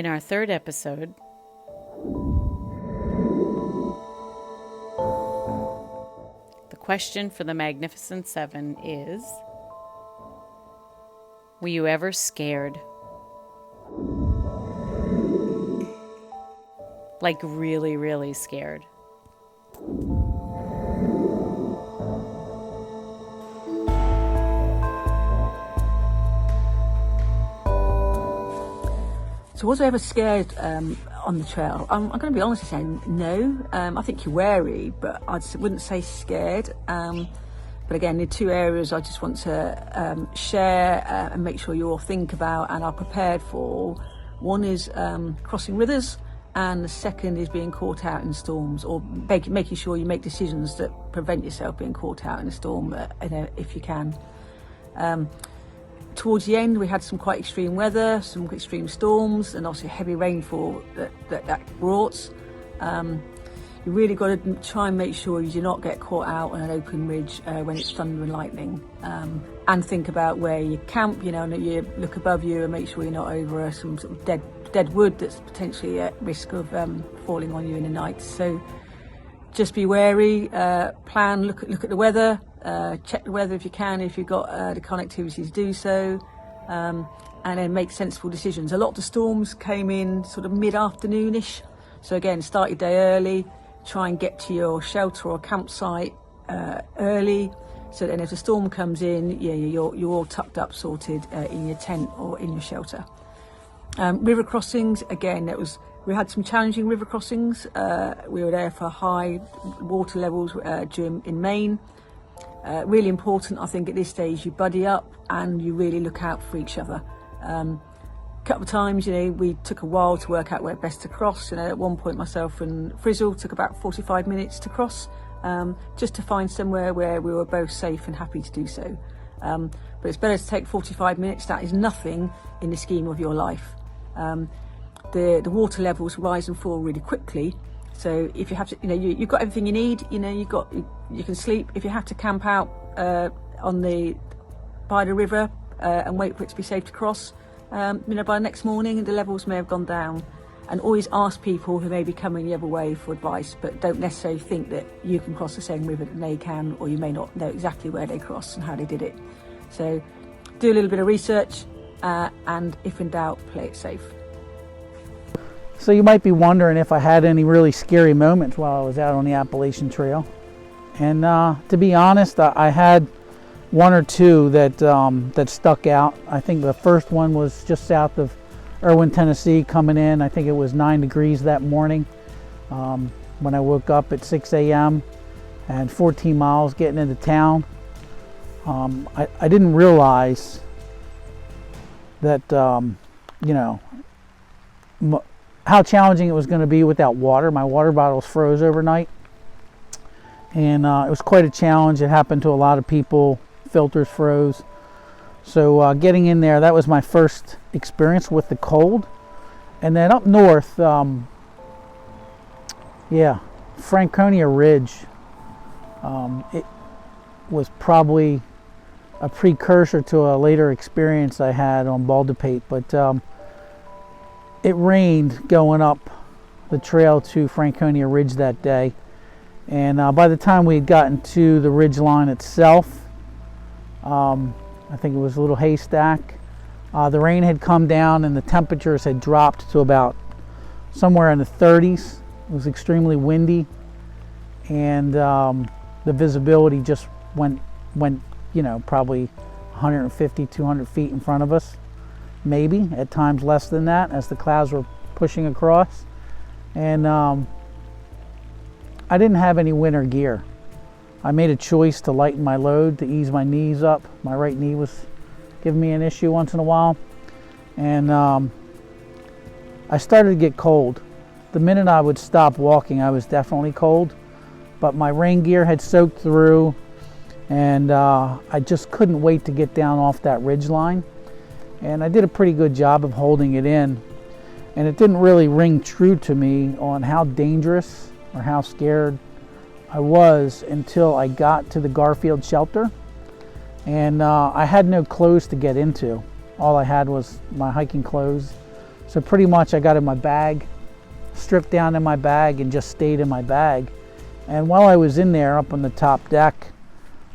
In our third episode, the question for the Magnificent Seven is, were you ever scared? Like really, really scared? So was I ever scared on the trail? I'm going to be honest and say no. I think you're wary, but I wouldn't say scared. But again, the two areas I just want to share and make sure you all think about and are prepared for. One is crossing rivers, and the second is being caught out in storms, or making sure you make decisions that prevent yourself being caught out in a storm, if you can. Towards the end, we had some quite extreme weather, some extreme storms, and obviously heavy rainfall that brought. You really got to try and make sure you do not get caught out on an open ridge when it's thunder and lightning, and think about where you camp, and that you look above you and make sure you're not over some sort of dead wood that's potentially at risk of falling on you in the night. So just be wary, plan, look at the weather. Check the weather if you can, if you've got the connectivity to do so, and then make sensible decisions. A lot of the storms came in sort of mid-afternoon-ish, so again, start your day early, try and get to your shelter or campsite early, so then if the storm comes in, you're all tucked up, sorted in your tent or in your shelter. River crossings, again, we had some challenging river crossings. We were there for high water levels in Maine. Really important, I think, at this stage, you buddy up and you really look out for each other. A couple of times, we took a while to work out where best to cross. At one point, myself and Frizzle took about 45 minutes to cross, just to find somewhere where we were both safe and happy to do so. But it's better to take 45 minutes. That is nothing in the scheme of your life. The water levels rise and fall really quickly. So if you have to, you've got everything you need. You can sleep. If you have to camp out by the river and wait for it to be safe to cross, by the next morning the levels may have gone down. And always ask people who may be coming the other way for advice, but don't necessarily think that you can cross the same river that they can, or you may not know exactly where they crossed and how they did it. So do a little bit of research, and if in doubt, play it safe. So you might be wondering if I had any really scary moments while I was out on the Appalachian Trail. And to be honest, I had one or two that stuck out. I think the first one was just south of Erwin, Tennessee, coming in. I think it was 9 degrees that morning when I woke up at 6 a.m. and 14 miles getting into town. I didn't realize that, how challenging it was going to be without water. My water bottles froze overnight, and it was quite a challenge. It happened to a lot of people. Filters froze. So getting in there, that was my first experience with the cold. And then up north, Franconia Ridge, it was probably a precursor to a later experience I had on Baldpate, but it rained going up the trail to Franconia Ridge that day, and by the time we had gotten to the ridge line itself, I think it was a little haystack, the rain had come down and the temperatures had dropped to about somewhere in the 30s. It was extremely windy, and the visibility just went probably 150, 200 feet in front of us. Maybe at times less than that as the clouds were pushing across. And I didn't have any winter gear. I made a choice to lighten my load, to ease my knees up. My right knee was giving me an issue once in a while, and I started to get cold. The minute I would stop walking, I was definitely cold, but my rain gear had soaked through, and I just couldn't wait to get down off that ridge line. And I did a pretty good job of holding it in, and it didn't really ring true to me on how dangerous or how scared I was until I got to the Garfield shelter, and I had no clothes to get into. All I had was my hiking clothes, So pretty much I got in my bag, stripped down in my bag, and just stayed in my bag. And while I was in there up on the top deck,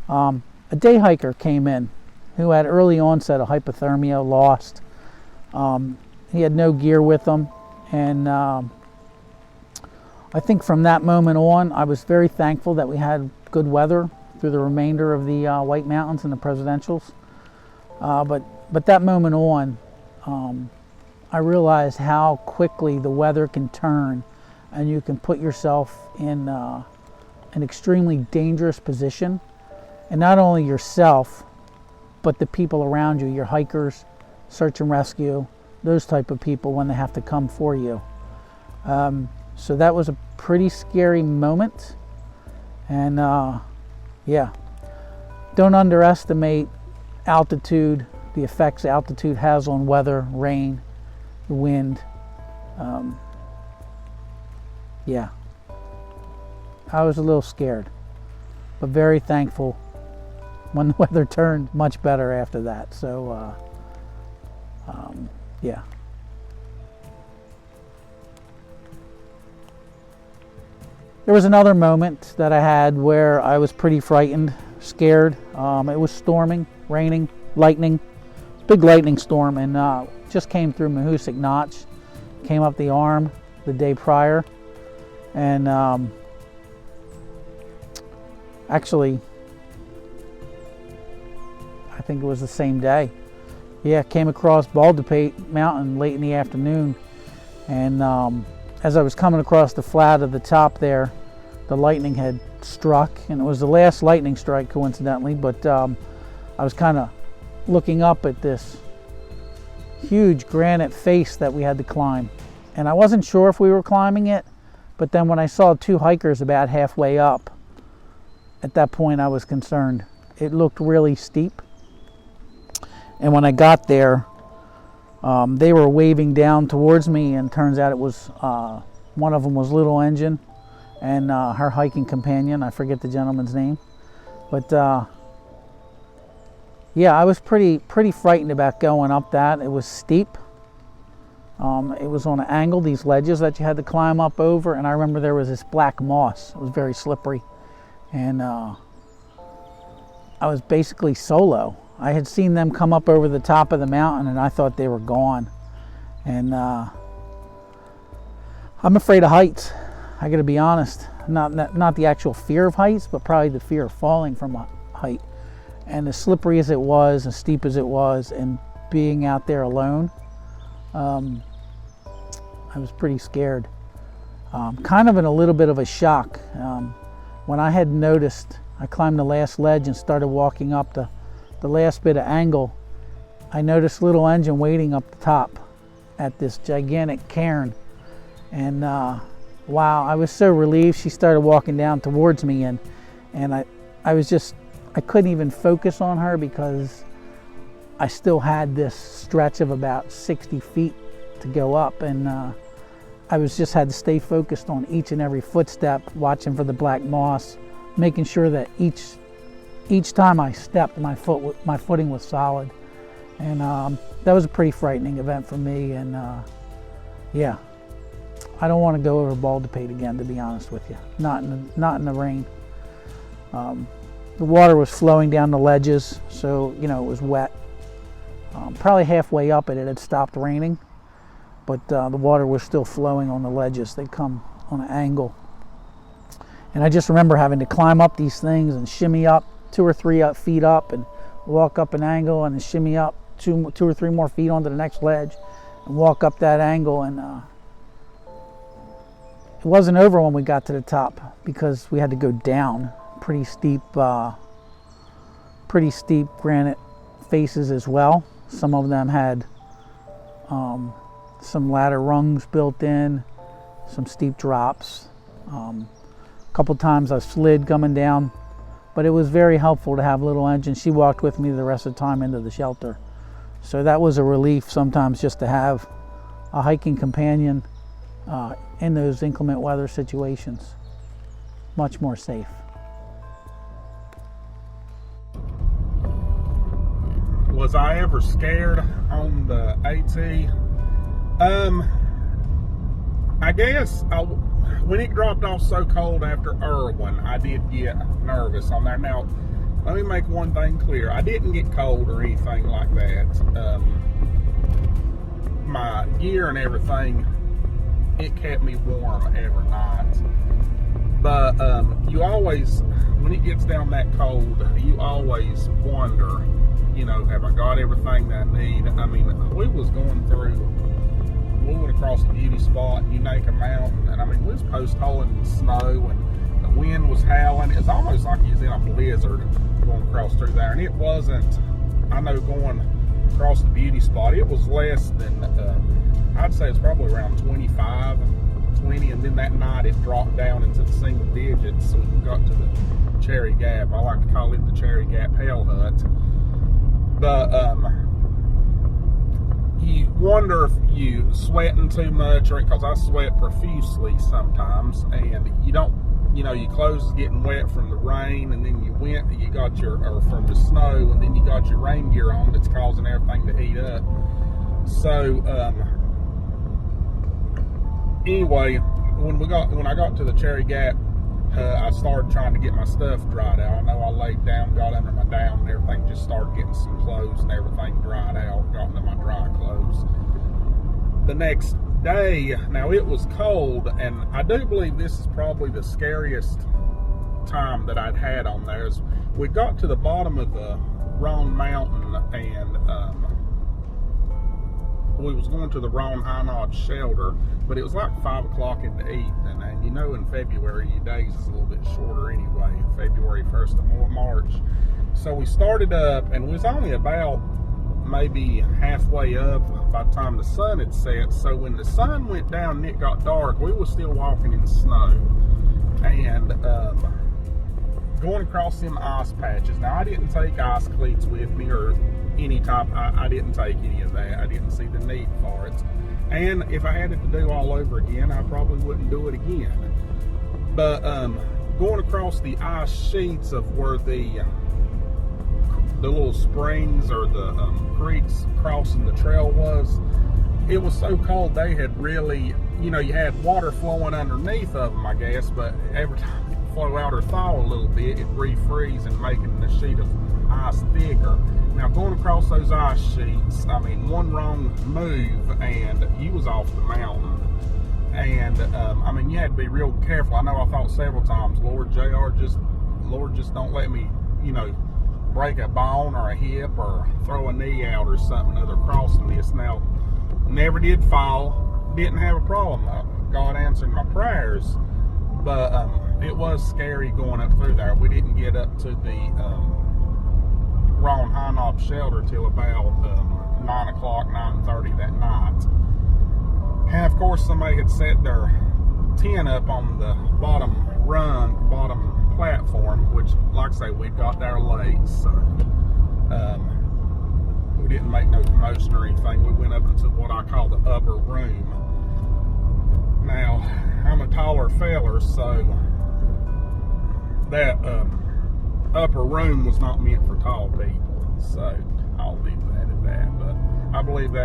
a day hiker came in who had early onset of hypothermia, lost. He had no gear with him, and I think from that moment on, I was very thankful that we had good weather through the remainder of the White Mountains and the Presidentials. But that moment on, I realized how quickly the weather can turn, and you can put yourself in an extremely dangerous position, and not only yourself, but the people around you, your hikers, search and rescue, those type of people when they have to come for you. So that was a pretty scary moment, and yeah, don't underestimate altitude, the effects altitude has on weather, rain, the wind. Yeah, I was a little scared, but very thankful when the weather turned much better after that. So yeah. There was another moment that I had where I was pretty frightened, scared. It was storming, raining, lightning, big lightning storm, and just came through Mahoosuc Notch, came up the arm the day prior, and actually, I think it was the same day. Yeah, came across Baldpate Mountain late in the afternoon, and as I was coming across the flat of the top there, the lightning had struck, and it was the last lightning strike coincidentally, but I was kind of looking up at this huge granite face that we had to climb, and I wasn't sure if we were climbing it, but then when I saw two hikers about halfway up, at that point I was concerned. It looked really steep, and when I got there, they were waving down towards me, and turns out it was one of them was Little Engine and her hiking companion. I forget the gentleman's name, but yeah, I was pretty frightened about going up that. It was steep. It was on an angle, these ledges that you had to climb up over, and I remember there was this black moss. It was very slippery, and I was basically solo. I had seen them come up over the top of the mountain, and I thought they were gone. And I'm afraid of heights. I got to be honest. Not the actual fear of heights, but probably the fear of falling from a height. And as slippery as it was, as steep as it was, and being out there alone, I was pretty scared. Kind of in a little bit of a shock. When I had noticed, I climbed the last ledge and started walking up the last bit of angle, I noticed Little Engine waiting up the top at this gigantic cairn, and wow, I was so relieved. She started walking down towards me, and I couldn't even focus on her because I still had this stretch of about 60 feet to go up, and I just had to stay focused on each and every footstep, watching for the black moss, making sure that each time I stepped, my footing was solid, and that was a pretty frightening event for me. And yeah, I don't want to go over Baldpate again, to be honest with you. Not in the rain. The water was flowing down the ledges, so you know it was wet. Probably halfway up it had stopped raining, but the water was still flowing on the ledges. They come on an angle, and I just remember having to climb up these things and shimmy up 2 or 3 feet up, and walk up an angle, and then shimmy up 2 or 3 more feet onto the next ledge, and walk up that angle. And it wasn't over when we got to the top, because we had to go down pretty steep granite faces as well. Some of them had some ladder rungs built in, some steep drops. A couple times I slid coming down, but it was very helpful to have Little Engine. She walked with me the rest of the time into the shelter. So that was a relief sometimes, just to have a hiking companion in those inclement weather situations. Much more safe. Was I ever scared on the AT? I guess when it dropped off so cold after Irwin, I did get nervous on there. Now, let me make one thing clear. I didn't get cold or anything like that. My gear and everything, it kept me warm every night. But you always, when it gets down that cold, you always wonder, have I got everything that I need? I mean, we was going through, we went across the beauty spot, Unaka Mountain, and I mean, we was post-holing in snow, and the wind was howling. It was almost like you was in a blizzard going across through there, and it wasn't, I know going across the beauty spot, it was less than, I'd say it's probably around 25, 20, and then that night it dropped down into the single digits, so we got to the Cherry Gap. I like to call it the Cherry Gap Hell Hut. But you wonder if you sweating too much, or because I sweat profusely sometimes, and you don't, your clothes is getting wet from the rain, and then you got or from the snow, and then you got your rain gear on that's causing everything to heat up. So anyway, when I got to the Cherry Gap, I started trying to get my stuff dried out. I know I laid down, got under my down, and everything, just started getting some clothes and everything dried out, got into my dry clothes. The next day, now it was cold, and I do believe this is probably the scariest time that I'd had on there. Is we got to the bottom of the Roan Mountain, and we was going to the Roan High Notch shelter, but it was like 5 o'clock in the evening, and in February, your days is a little bit shorter anyway, February 1st to March. So we started up, and we was only about maybe halfway up by the time the sun had set. So when the sun went down and it got dark, we were still walking in snow, and going across them ice patches. Now, I didn't take ice cleats with me or any type, I didn't take any of that. I didn't see the need for it. And if I had it to do all over again, I probably wouldn't do it again. But going across the ice sheets of where the little springs or the creeks crossing the trail was, it was so cold they had really, you had water flowing underneath of them, I guess, but every time it flow out or thaw a little bit, it refreeze and making the sheet of ice thicker. Now, going across those ice sheets, I mean, one wrong move and you was off the mountain. And I mean, you had to be real careful. I know I thought several times, Lord, just don't let me, break a bone or a hip or throw a knee out or something other crossing this. Now, never did fall, didn't have a problem. God answered my prayers, but it was scary going up through there. We didn't get up to the Roan High Knob shelter till about 9 o'clock, 9:30 that night. And of course, somebody had set their tent up on the bottom platform, which, like I say, we got there late, so we didn't make no commotion or anything. We went up into what I call the upper room. Now, I'm a taller feller, so that upper room was not meant for tall people, so I'll leave that at that. But I believe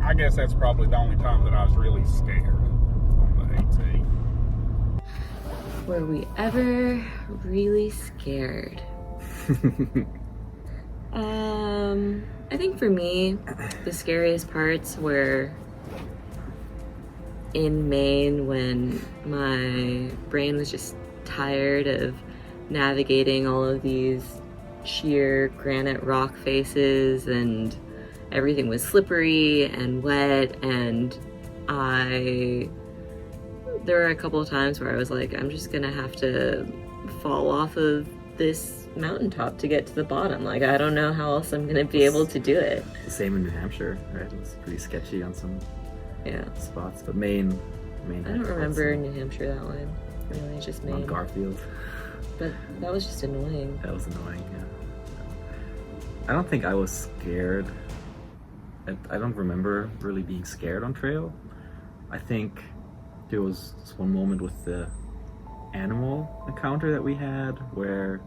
I guess that's probably the only time that I was really scared on the AT. Were we ever really scared? I think for me, the scariest parts were in Maine when my brain was just tired of navigating all of these sheer granite rock faces, and everything was slippery and wet, and there were a couple of times where I was like, I'm just gonna have to fall off of this mountaintop to get to the bottom. Like, I don't know how else I'm gonna be able to do it. Same in New Hampshire, right? It was pretty sketchy on some spots, but Maine. I don't remember New Hampshire that one. Really, just Maine. On Garfield. But that was just annoying. That was annoying, yeah. I don't think I was scared. I don't remember really being scared on trail. I think there was this one moment with the animal encounter that we had where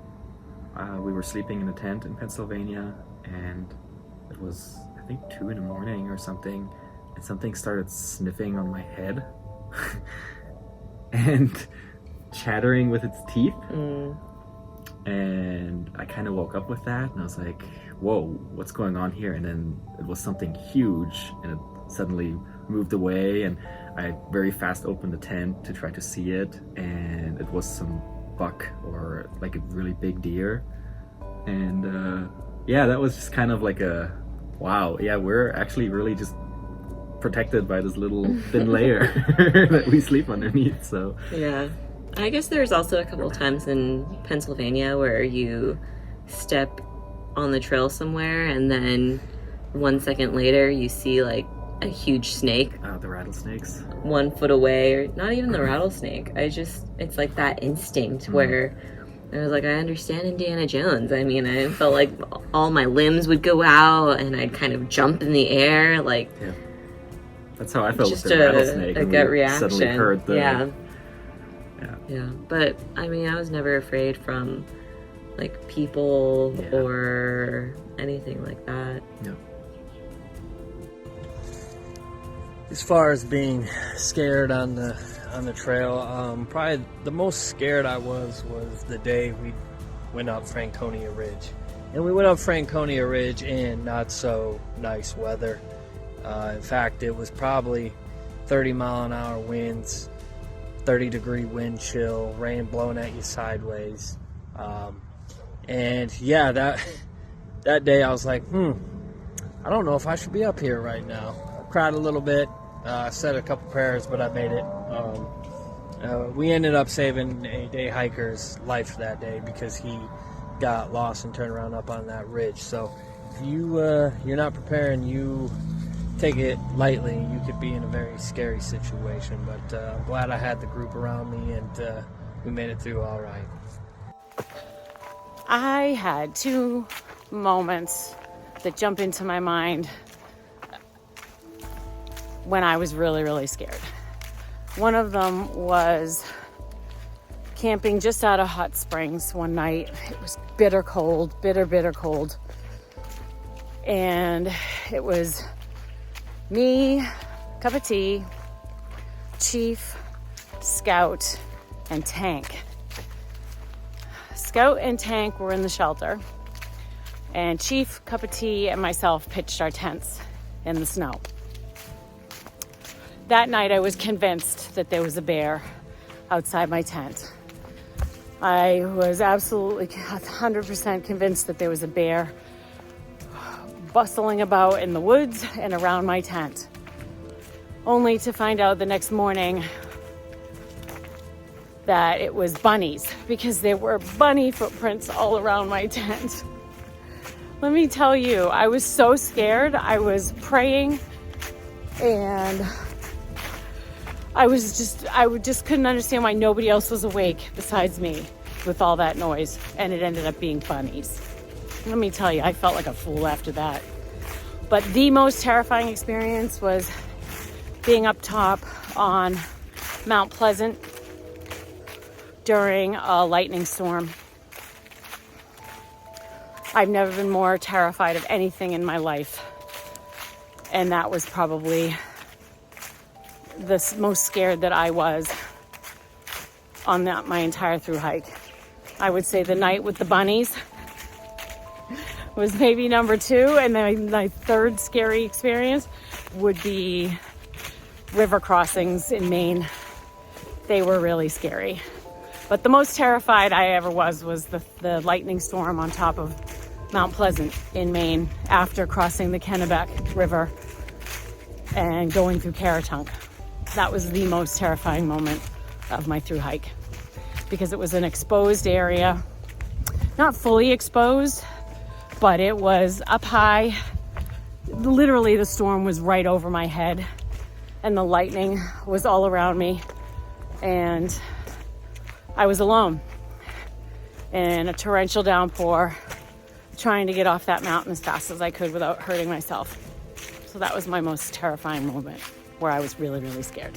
we were sleeping in a tent in Pennsylvania, and it was, I think, 2 a.m. or something, and something started sniffing on my head and chattering with its teeth. And I kind of woke up with that, and I was like, whoa, what's going on here? And then it was something huge, and it suddenly moved away, and I very fast opened the tent to try to see it, and it was some buck or like a really big deer. And yeah, that was just kind of like a wow, yeah, we're actually really just protected by this little thin layer that we sleep underneath. So Yeah. I guess there's also a couple times in Pennsylvania where you step on the trail somewhere and then 1 second later you see like a huge snake the rattlesnakes. 1 foot away, or not even the rattlesnake. It's like that instinct where I was like, I understand Indiana Jones. I mean, I felt like all my limbs would go out and I'd kind of jump in the air. Like, Yeah. That's how I felt with just the rattlesnake. a when gut we reaction. Suddenly heard the Yeah. But I mean, I was never afraid from like people Yeah. or anything like that. Yeah. As far as being scared on the trail, probably the most scared I was the day we went up Franconia Ridge. And we went up Franconia Ridge in not so nice weather. In fact, it was probably 30-mile-an-hour winds, 30-degree wind chill, rain blowing at you sideways. And yeah, that day I was like, I don't know if I should be up here right now. I cried a little bit. Said a couple prayers, but I made it. We ended up saving a day hiker's life that day because he got lost and turned around up on that ridge. So if you're not preparing, you take it lightly, you could be in a very scary situation. But I'm glad I had the group around me, and we made it through all right. I had 2 moments that jump into my mind when I was really, really scared. One of them was camping just out of Hot Springs one night. It was bitter cold, bitter cold. And it was me, cup of tea, Chief, Scout, and Tank. Scout and Tank were in the shelter, and Chief, cup of tea, and myself pitched our tents in the snow. That night I was convinced that there was a bear outside my tent. I was absolutely 100% convinced that there was a bear bustling about in the woods and around my tent. Only to find out the next morning that it was bunnies, because there were bunny footprints all around my tent. Let me tell you, I was so scared. I was praying, and I just couldn't understand why nobody else was awake besides me with all that noise, and it ended up being bunnies. Let me tell you, I felt like a fool after that. But the most terrifying experience was being up top on Mount Pleasant during a lightning storm. I've never been more terrified of anything in my life, and that was probably the most scared that I was on my entire through hike. I would say the night with the bunnies was maybe number 2, and then my third scary experience would be river crossings in Maine. They were really scary. But the most terrified I ever was the lightning storm on top of Mount Pleasant in Maine after crossing the Kennebec River and going through Caratunk. That was the most terrifying moment of my through hike, because it was an exposed area, not fully exposed, but it was up high. Literally the storm was right over my head and the lightning was all around me, and I was alone in a torrential downpour trying to get off that mountain as fast as I could without hurting myself. So that was my most terrifying moment, where I was really, really scared.